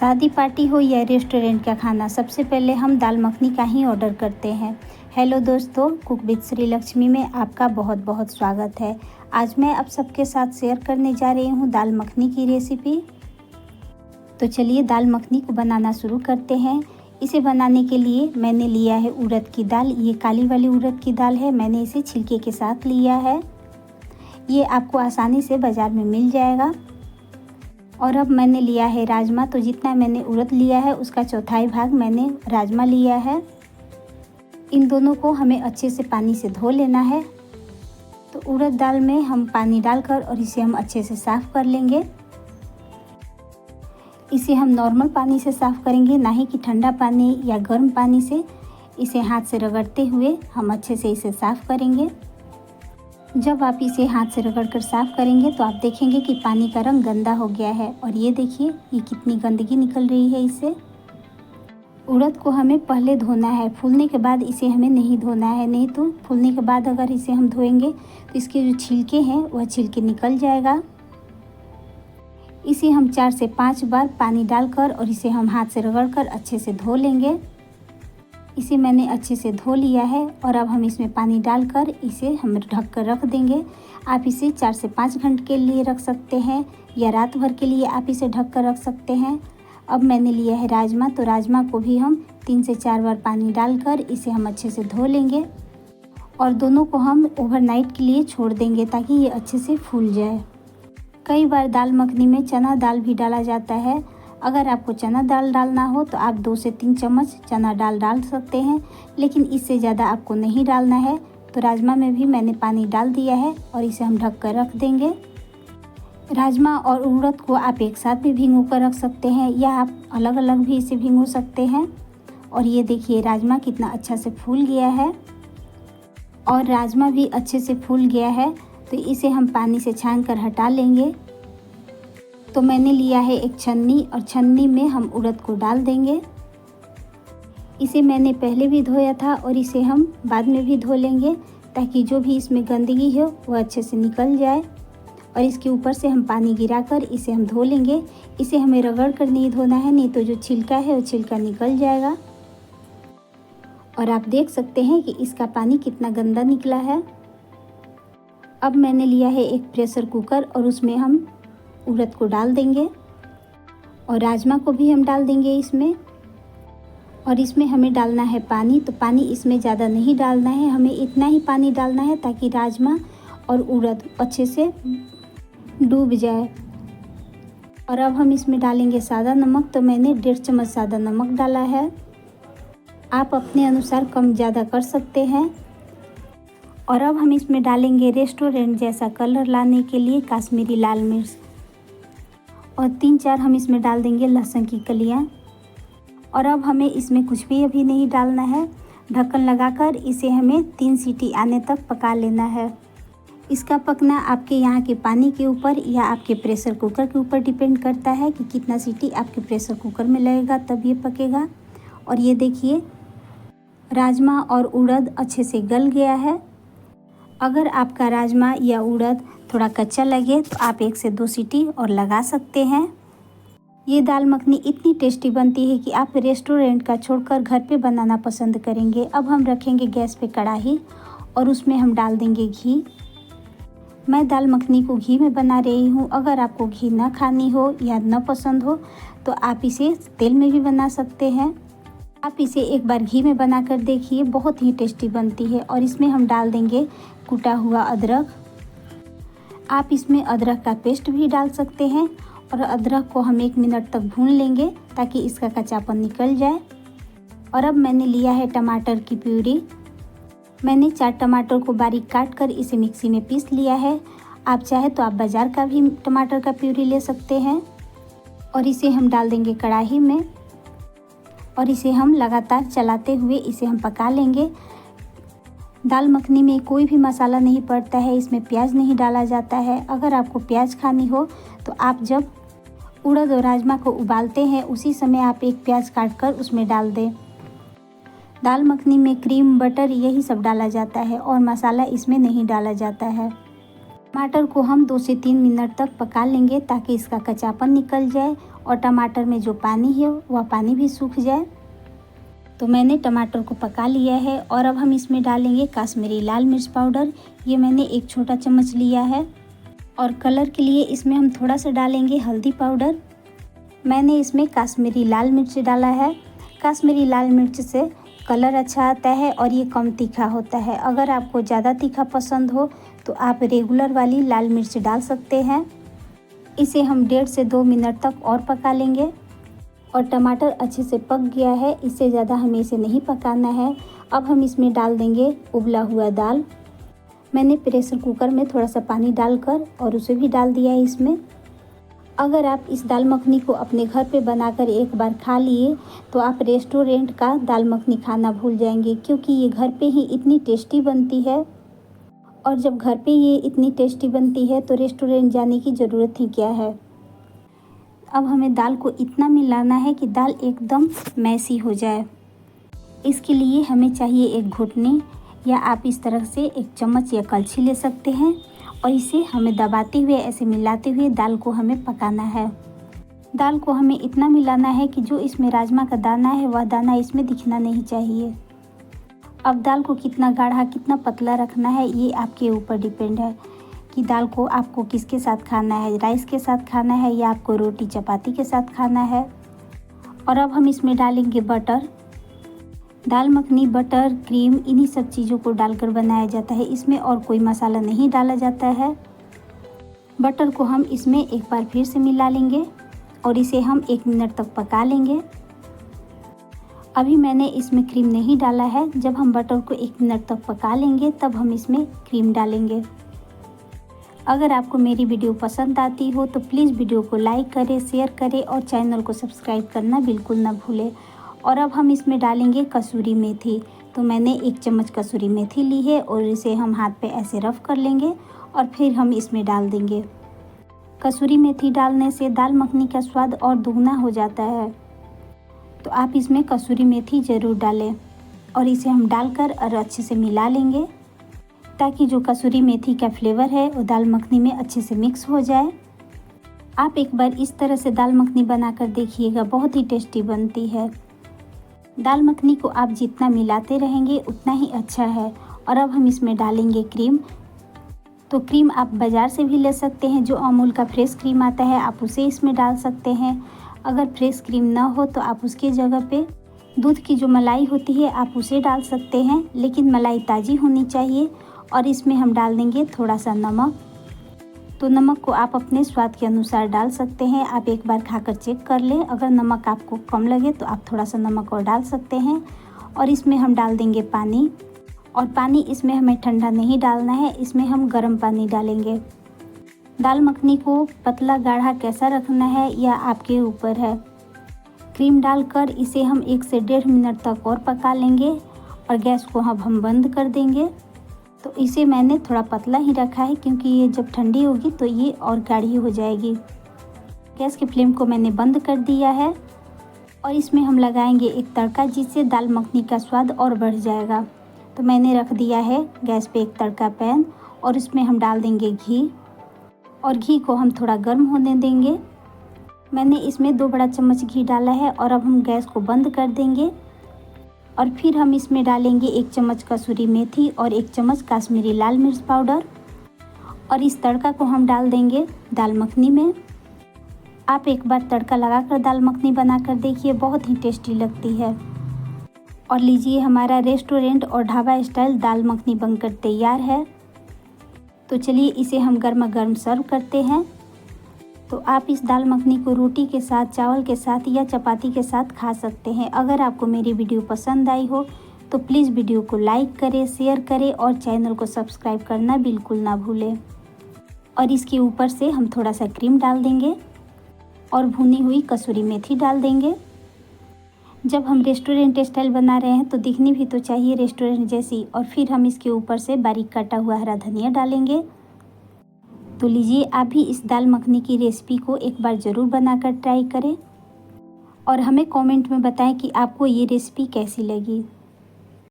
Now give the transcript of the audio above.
शादी पार्टी हो या रेस्टोरेंट का खाना, सबसे पहले हम दाल मखनी का ही ऑर्डर करते हैं। हेलो दोस्तों, कुक विद श्री लक्ष्मी में आपका बहुत बहुत स्वागत है। आज मैं आप सबके साथ शेयर करने जा रही हूँ दाल मखनी की रेसिपी। तो चलिए दाल मखनी को बनाना शुरू करते हैं। इसे बनाने के लिए मैंने लिया है उड़द की दाल। ये काली वाली उड़द की दाल है। मैंने इसे छिलके के साथ लिया है। ये आपको आसानी से बाज़ार में मिल जाएगा। और अब मैंने लिया है राजमा। तो जितना मैंने उड़द लिया है उसका चौथाई भाग मैंने राजमा लिया है। इन दोनों को हमें अच्छे से पानी से धो लेना है। तो उड़द दाल में हम पानी डालकर और इसे हम अच्छे से साफ़ कर लेंगे। इसे हम नॉर्मल पानी से साफ़ करेंगे, ना ही कि ठंडा पानी या गर्म पानी से। इसे हाथ से रगड़ते हुए हम अच्छे से इसे साफ़ करेंगे। जब आप इसे हाथ से रगड़कर साफ़ करेंगे तो आप देखेंगे कि पानी का रंग गंदा हो गया है। और ये देखिए ये कितनी गंदगी निकल रही है इससे। उड़द को हमें पहले धोना है, फूलने के बाद इसे हमें नहीं धोना है। नहीं तो फूलने के बाद अगर इसे हम धोएंगे तो इसके जो छिलके हैं वह छिलके निकल जाएगा। इसे हम 4 से 5 बार पानी डालकर और इसे हम हाथ से रगड़कर अच्छे से धो लेंगे। इसे मैंने अच्छे से धो लिया है और अब हम इसमें पानी डालकर इसे हम ढक कर रख देंगे। आप इसे 4 से 5 घंटे के लिए रख सकते हैं या रात भर के लिए आप इसे ढक कर रख सकते हैं। अब मैंने लिया है राजमा। तो राजमा को भी हम 3 से 4 बार पानी डालकर इसे हम अच्छे से धो लेंगे और दोनों को हम ओवरनाइट के लिए छोड़ देंगे ताकि ये अच्छे से फूल जाए। कई बार दाल मखनी में चना दाल भी डाला जाता है। अगर आपको चना दाल डालना हो तो आप 2 से 3 चम्मच चना दाल डाल सकते हैं, लेकिन इससे ज़्यादा आपको नहीं डालना है। तो राजमा में भी मैंने पानी डाल दिया है और इसे हम ढक कर रख देंगे। राजमा और उड़द को आप एक साथ भी भिगो कर रख सकते हैं या आप अलग अलग भी इसे भिगो सकते हैं। और ये देखिए राजमा कितना अच्छा से फूल गया है और राजमा भी अच्छे से फूल गया है। तो इसे हम पानी से छान कर हटा लेंगे। तो मैंने लिया है एक छन्नी और छन्नी में हम उड़द को डाल देंगे। इसे मैंने पहले भी धोया था और इसे हम बाद में भी धो लेंगे ताकि जो भी इसमें गंदगी हो वो अच्छे से निकल जाए। और इसके ऊपर से हम पानी गिराकर इसे हम धो लेंगे। इसे हमें रगड़ कर नहीं धोना है, नहीं तो जो छिलका है वो छिलका निकल जाएगा। और आप देख सकते हैं कि इसका पानी कितना गंदा निकला है। अब मैंने लिया है एक प्रेशर कुकर और उसमें हम उड़द को डाल देंगे और राजमा को भी हम डाल देंगे इसमें। और इसमें हमें डालना है पानी। तो पानी इसमें ज़्यादा नहीं डालना है, हमें इतना ही पानी डालना है ताकि राजमा और उड़द अच्छे से डूब जाए। और अब हम इसमें डालेंगे सादा नमक। तो मैंने 1.5 चम्मच सादा नमक डाला है। आप अपने अनुसार कम ज़्यादा कर सकते हैं। और अब हम इसमें डालेंगे रेस्टोरेंट जैसा कलर लाने के लिए कश्मीरी लाल मिर्च और 3-4 हम इसमें डाल देंगे लहसुन की कलियां। और अब हमें इसमें कुछ भी अभी नहीं डालना है। ढक्कन लगाकर इसे हमें 3 सीटी आने तक पका लेना है। इसका पकना आपके यहाँ के पानी के ऊपर या आपके प्रेशर कुकर के ऊपर डिपेंड करता है कि कितना सीटी आपके प्रेशर कुकर में लगेगा, तब ये पकेगा। और ये देखिए राजमा और उड़द अच्छे से गल गया है। अगर आपका राजमा या उड़द थोड़ा कच्चा लगे तो आप 1 से 2 सीटी और लगा सकते हैं। ये दाल मखनी इतनी टेस्टी बनती है कि आप रेस्टोरेंट का छोड़कर घर पे बनाना पसंद करेंगे। अब हम रखेंगे गैस पे कढ़ाई और उसमें हम डाल देंगे घी। मैं दाल मखनी को घी में बना रही हूँ। अगर आपको घी ना खानी हो या ना पसंद हो तो आप इसे तेल में भी बना सकते हैं। आप इसे एक बार घी में बना कर देखिए, बहुत ही टेस्टी बनती है। और इसमें हम डाल देंगे कुटा हुआ अदरक। आप इसमें अदरक का पेस्ट भी डाल सकते हैं और अदरक को हम 1 मिनट तक भून लेंगे ताकि इसका कच्चापन निकल जाए। और अब मैंने लिया है टमाटर की प्यूरी। मैंने 4 टमाटर को बारीक काट कर इसे मिक्सी में पीस लिया है। आप चाहे तो आप बाज़ार का भी टमाटर का प्यूरी ले सकते हैं। और इसे हम डाल देंगे कढ़ाई में और इसे हम लगातार चलाते हुए इसे हम पका लेंगे। दाल मखनी में कोई भी मसाला नहीं पड़ता है, इसमें प्याज नहीं डाला जाता है। अगर आपको प्याज खानी हो तो आप जब उड़द और राजमा को उबालते हैं उसी समय आप एक प्याज काट कर उसमें डाल दें। दाल मखनी में क्रीम, बटर यही सब डाला जाता है और मसाला इसमें नहीं डाला जाता है। टमाटर को हम 2 से 3 मिनट तक पका लेंगे ताकि इसका कच्चापन निकल जाए और टमाटर में जो पानी है वह पानी भी सूख जाए। तो मैंने टमाटर को पका लिया है और अब हम इसमें डालेंगे कश्मीरी लाल मिर्च पाउडर। ये मैंने 1 छोटा चम्मच लिया है। और कलर के लिए इसमें हम थोड़ा सा डालेंगे हल्दी पाउडर। मैंने इसमें कश्मीरी लाल मिर्च डाला है। कश्मीरी लाल मिर्च से कलर अच्छा आता है और ये कम तीखा होता है। अगर आपको ज़्यादा तीखा पसंद हो तो आप रेगुलर वाली लाल मिर्च डाल सकते हैं। इसे हम 1.5 से 2 मिनट तक और पका लेंगे। और टमाटर अच्छे से पक गया है, इससे ज़्यादा हमें इसे नहीं पकाना है। अब हम इसमें डाल देंगे उबला हुआ दाल। मैंने प्रेशर कुकर में थोड़ा सा पानी डालकर और उसे भी डाल दिया है इसमें। अगर आप इस दाल मखनी को अपने घर पे बनाकर एक बार खा लिए तो आप रेस्टोरेंट का दाल मखनी खाना भूल जाएंगे, क्योंकि ये घर पे ही इतनी टेस्टी बनती है। और जब घर पे ये इतनी टेस्टी बनती है तो रेस्टोरेंट जाने की ज़रूरत ही क्या है। अब हमें दाल को इतना मिलाना है कि दाल एकदम मैसी हो जाए। इसके लिए हमें चाहिए एक घुटनी, या आप इस तरह से एक चम्मच या कलछी ले सकते हैं और इसे हमें दबाते हुए ऐसे मिलाते हुए दाल को हमें पकाना है। दाल को हमें इतना मिलाना है कि जो इसमें राजमा का दाना है वह दाना इसमें दिखना नहीं चाहिए। अब दाल को कितना गाढ़ा कितना पतला रखना है ये आपके ऊपर डिपेंड है कि दाल को आपको किसके साथ खाना है, राइस के साथ खाना है या आपको रोटी चपाती के साथ खाना है। और अब हम इसमें डालेंगे बटर। दाल मखनी बटर, क्रीम इन्हीं सब चीज़ों को डालकर बनाया जाता है, इसमें और कोई मसाला नहीं डाला जाता है। बटर को हम इसमें एक बार फिर से मिला लेंगे और इसे हम 1 मिनट तक पका लेंगे। अभी मैंने इसमें क्रीम नहीं डाला है। जब हम बटर को 1 मिनट तक पका लेंगे तब हम इसमें क्रीम डालेंगे। अगर आपको मेरी वीडियो पसंद आती हो तो प्लीज़ वीडियो को लाइक करें, शेयर करें और चैनल को सब्सक्राइब करना बिल्कुल ना भूलें। और अब हम इसमें डालेंगे कसूरी मेथी। तो मैंने 1 चम्मच कसूरी मेथी ली है और इसे हम हाथ पे ऐसे रफ़ कर लेंगे और फिर हम इसमें डाल देंगे। कसूरी मेथी डालने से दाल मखनी का स्वाद और दुगना हो जाता है, तो आप इसमें कसूरी मेथी ज़रूर डालें। और इसे हम डालकर और अच्छे से मिला लेंगे ताकि जो कसूरी मेथी का फ्लेवर है वो दाल मखनी में अच्छे से मिक्स हो जाए। आप एक बार इस तरह से दाल मखनी बनाकर देखिएगा, बहुत ही टेस्टी बनती है। दाल मखनी को आप जितना मिलाते रहेंगे उतना ही अच्छा है। और अब हम इसमें डालेंगे क्रीम। तो क्रीम आप बाज़ार से भी ले सकते हैं, जो अमूल का फ्रेश क्रीम आता है आप उसे इसमें डाल सकते हैं। अगर फ्रेश क्रीम ना हो तो आप उसके जगह पे दूध की जो मलाई होती है आप उसे डाल सकते हैं, लेकिन मलाई ताज़ी होनी चाहिए। और इसमें हम डाल देंगे थोड़ा सा नमक। तो नमक को आप अपने स्वाद के अनुसार डाल सकते हैं। आप एक बार खाकर चेक कर लें, अगर नमक आपको कम लगे तो आप थोड़ा सा नमक और डाल सकते हैं। और इसमें हम डाल देंगे पानी। और पानी इसमें हमें ठंडा नहीं डालना है, इसमें हम गर्म पानी डालेंगे। दाल मखनी को पतला गाढ़ा कैसा रखना है यह आपके ऊपर है। क्रीम डालकर इसे हम 1 से 1.5 मिनट तक और पका लेंगे और गैस को अब हम बंद कर देंगे। तो इसे मैंने थोड़ा पतला ही रखा है क्योंकि ये जब ठंडी होगी तो ये और गाढ़ी हो जाएगी। गैस की फ्लेम को मैंने बंद कर दिया है और इसमें हम लगाएंगे एक तड़का, जिससे दाल मखनी का स्वाद और बढ़ जाएगा। तो मैंने रख दिया है गैस पे एक तड़का पैन और इसमें हम डाल देंगे घी। और घी को हम थोड़ा गर्म होने देंगे। मैंने इसमें 2 बड़ा चम्मच घी डाला है और अब हम गैस को बंद कर देंगे। और फिर हम इसमें डालेंगे 1 चम्मच कसूरी मेथी और 1 चम्मच कश्मीरी लाल मिर्च पाउडर। और इस तड़का को हम डाल देंगे दाल मखनी में। आप एक बार तड़का लगाकर दाल मखनी बनाकर देखिए, बहुत ही टेस्टी लगती है। और लीजिए, हमारा रेस्टोरेंट और ढाबा स्टाइल दाल मखनी बनकर तैयार है। तो चलिए इसे हम गर्मा गर्म सर्व करते हैं। तो आप इस दाल मखनी को रोटी के साथ, चावल के साथ या चपाती के साथ खा सकते हैं। अगर आपको मेरी वीडियो पसंद आई हो तो प्लीज़ वीडियो को लाइक करें, शेयर करें और चैनल को सब्सक्राइब करना बिल्कुल ना भूलें। और इसके ऊपर से हम थोड़ा सा क्रीम डाल देंगे और भुनी हुई कसूरी मेथी डाल देंगे। जब हम रेस्टोरेंट स्टाइल बना रहे हैं तो दिखनी भी तो चाहिए रेस्टोरेंट जैसी। और फिर हम इसके ऊपर से बारीक काटा हुआ हरा धनिया डालेंगे। तो लीजिए, आप भी इस दाल मखनी की रेसिपी को एक बार ज़रूर बनाकर ट्राई करें और हमें कमेंट में बताएं कि आपको ये रेसिपी कैसी लगी।